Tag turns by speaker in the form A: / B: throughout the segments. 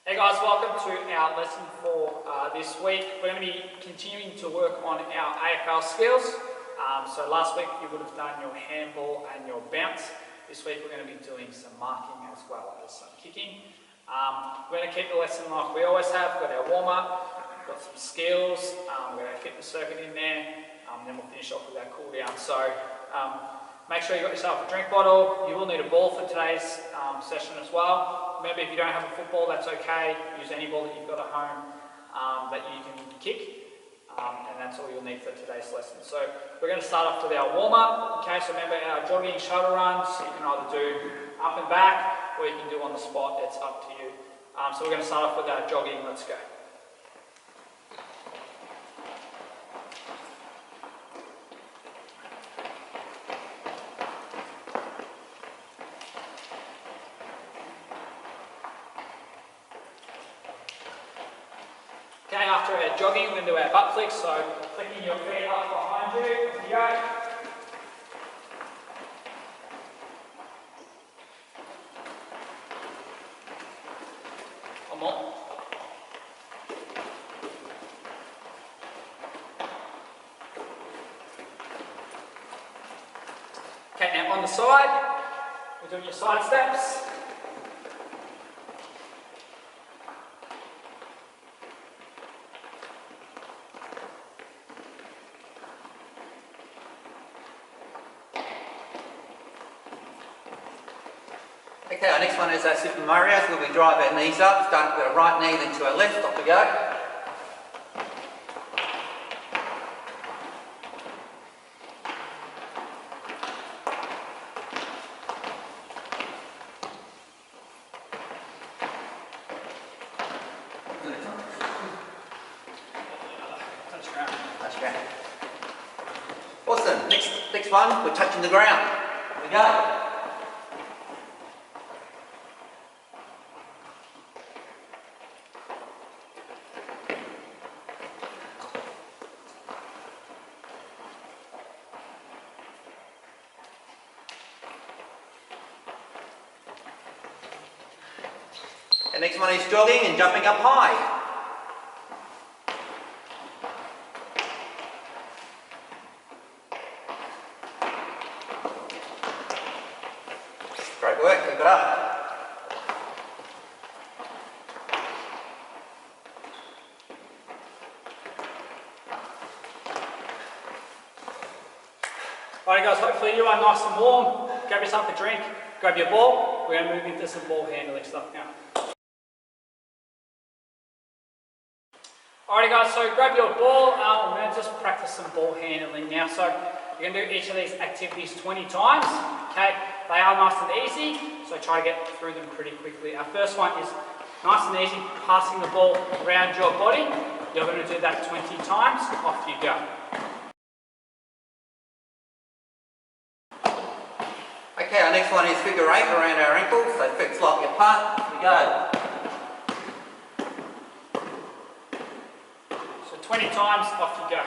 A: Hey guys, welcome to our lesson for this week. We're going to be continuing to work on our AFL skills. So last week you would have done your handball and your bounce. This week we're going to be doing some marking as well as some kicking. We're going to keep the lesson like we always have. We've got our warm-up, got some skills, we're going to fit the circuit in there, then we'll finish off with our cool down. So make sure you got yourself a drink bottle. You will need a ball for today's session as well. Remember, if you don't have a football, that's okay. Use any ball that you've got at home that you can kick, and that's all you'll need for today's lesson. So we're going to start off with our warm-up. Okay, so remember our jogging shoulder runs. You can either do up and back, or you can do on the spot. It's up to you. So we're going to start off with our jogging. Let's go. Okay, after our jogging, we're going to do our butt flicks, so flicking your feet up behind you. Here you go. One more. Okay, now on the side, we're doing your side steps.
B: Okay, our next one is our Super Mario, so we drive our knees up, start with our right knee, then to our left, off we go. Touch ground. Awesome, next one, we're touching the ground. Off we go. The next one is jogging and jumping up high. Great work, keep it up.
A: Alright guys, hopefully you are nice and warm. Grab yourself a drink, grab your ball. We're going to move into some ball handling stuff now. Alrighty guys, so grab your ball. We're going to just practice some ball handling now. So you're going to do each of these activities 20 times. Okay, they are nice and easy, so try to get through them pretty quickly. Our first one is nice and easy, passing the ball around your body. You're going to do that 20 times. Off you go.
B: Okay, our next one is figure 8 around our ankles, so feet slightly apart. Off we go.
A: 20 times, off you go.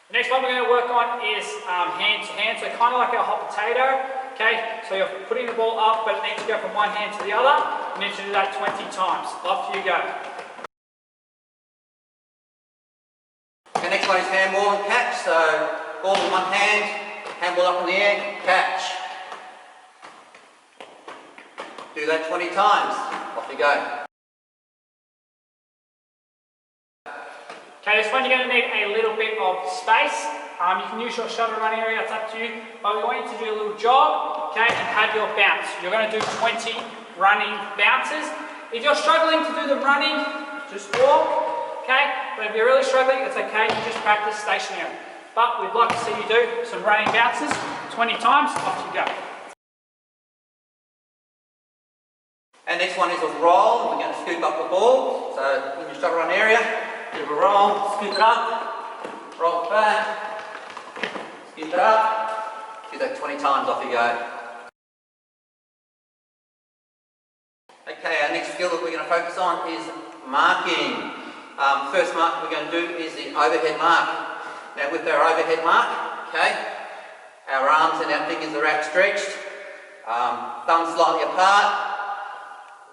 A: The next one we're going to work on is hand to hand, so kind of like our hot potato. Okay, so you're putting the ball up, but it needs to go from one hand to the other. You need to do that 20 times. Off you go.
B: The next one is handball and catch, so ball in one hand, handball up in the air, catch. Do that 20 times. Off you go.
A: Okay, this one you're going to need a little bit of space. You can use your shoulder run area, it's up to you. But we want you to do a little jog, okay, and have your bounce. You're going to do 20 running bounces. If you're struggling to do the running, just walk, okay? But if you're really struggling, it's okay, you just practice stationary. But we'd like to see you do some running bounces 20 times, off you go.
B: And next one is a roll. We're going to scoop up the ball. So in your shoulder run area, do a roll, scoop it up, roll it back, scoop it up. Do that 20 times, off you go. Okay, our next skill that we're going to focus on is marking. First mark we're going to do is the overhead mark. Now with our overhead mark, okay, our arms and our fingers are outstretched. Thumbs slightly apart.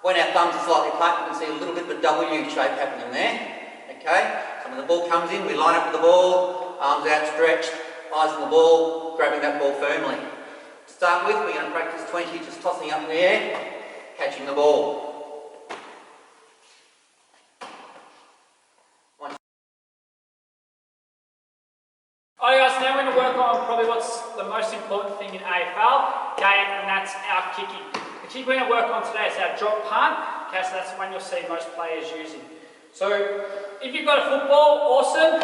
B: When our thumbs are slightly apart, you can see a little bit of a W shape happening there. Okay, so when the ball comes in, we line up with the ball, arms outstretched, eyes on the ball, grabbing that ball firmly. To start with, we're going to practice 20, just tossing up in the air, catching the ball.
A: Alright guys, now we're going to work on probably what's the most important thing in AFL, okay, and that's our kicking. The kick we're going to work on today is our drop punt, okay, so that's the one you'll see most players using. So if you've got a football, awesome.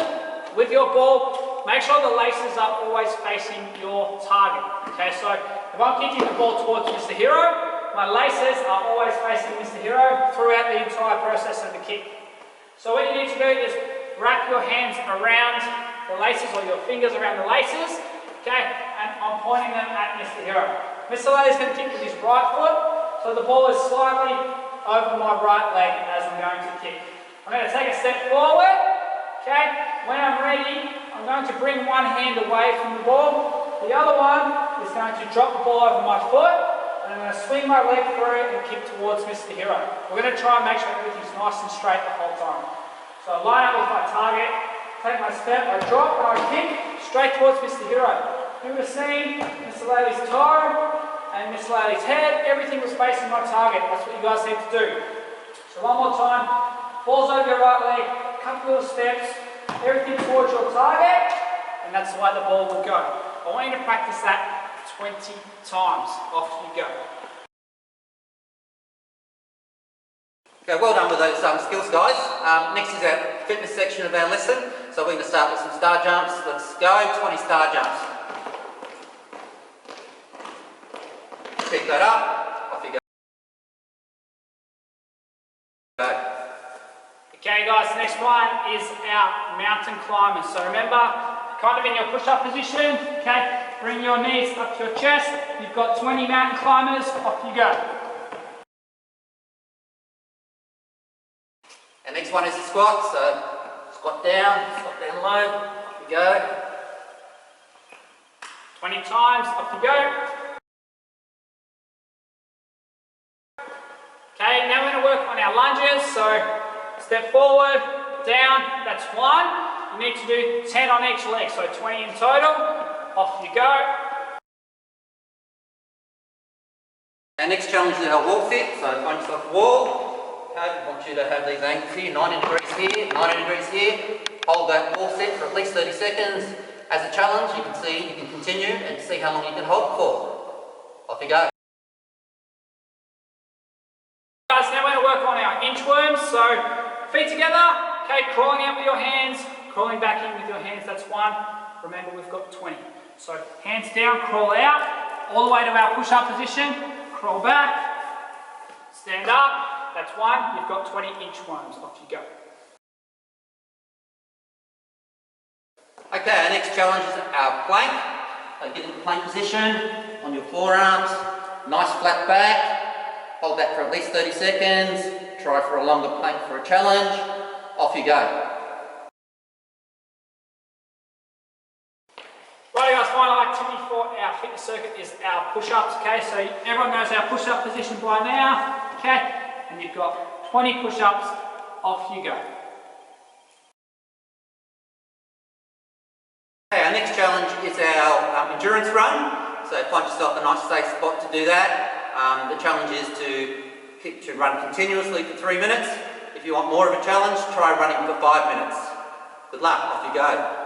A: With your ball, make sure the laces are always facing your target. Okay, so if I'm kicking the ball towards Mr. Hero, my laces are always facing Mr. Hero throughout the entire process of the kick. So what you need to do is wrap your hands around the laces or your fingers around the laces, okay, and I'm pointing them at Mr. Hero. Mr. Lady is going to kick with his right foot, so the ball is slightly over my right leg as I'm going to kick. I'm going to take a step forward, okay, when I'm ready, I'm going to bring one hand away from the ball, the other one is going to drop the ball over my foot, and I'm going to swing my leg through and kick towards Mr. Hero. We're going to try and make sure everything's nice and straight the whole time. So I line up with my target, take my step, I drop and I kick straight towards Mr. Hero. You would have seen Mr. Lady's toe and Mr. Lady's head, everything was facing my target. That's what you guys need to do. So one more time, balls over your right leg, couple little steps, everything towards your target, and that's the way the ball will go. I want you to practice that 20 times. Off you go.
B: Okay, well done with those skills, guys. Next is our fitness section of our lesson. So we're going to start with some star jumps. Let's go, 20 star jumps. Pick that up, off you go.
A: Okay guys, next one is our mountain climbers. So remember, kind of in your push-up position, okay, bring your knees up to your chest. You've got 20 mountain climbers, off you go.
B: Our next one is the squat, so squat down low, off you go.
A: 20 times, off you go. Okay, now we're going to work on our lunges, so step forward, down, that's one. You need to do 10 on each leg, so 20 in total, off you go.
B: Our next challenge is our wall sit, so find yourself a wall. Okay, I want you to have these angles here, 90 degrees here, 90 degrees here. Hold that wall sit for at least 30 seconds. As a challenge, you can see, you can continue and see how long you can hold for. Off you go.
A: Guys, now we're going to work on our inchworms, so feet together, okay, crawling out with your hands, crawling back in with your hands, that's one. Remember, we've got 20. So hands down, crawl out, all the way to our push-up position, crawl back, stand up. That's one, you've got 20 inchworms, off you go.
B: Okay, our next challenge is our plank. So get in the plank position, on your forearms, nice flat back, hold that for at least 30 seconds, try for a longer plank for a challenge, off you go.
A: Right guys, final activity for our fitness circuit is our push-ups, okay, so everyone knows our push-up position by now, okay, and you've got 20 push-ups, off you go.
B: Okay, our next challenge is our endurance run, so find yourself a nice safe spot to do that. The challenge is to run continuously for 3 minutes. If you want more of a challenge, try running for 5 minutes. Good luck, off you go.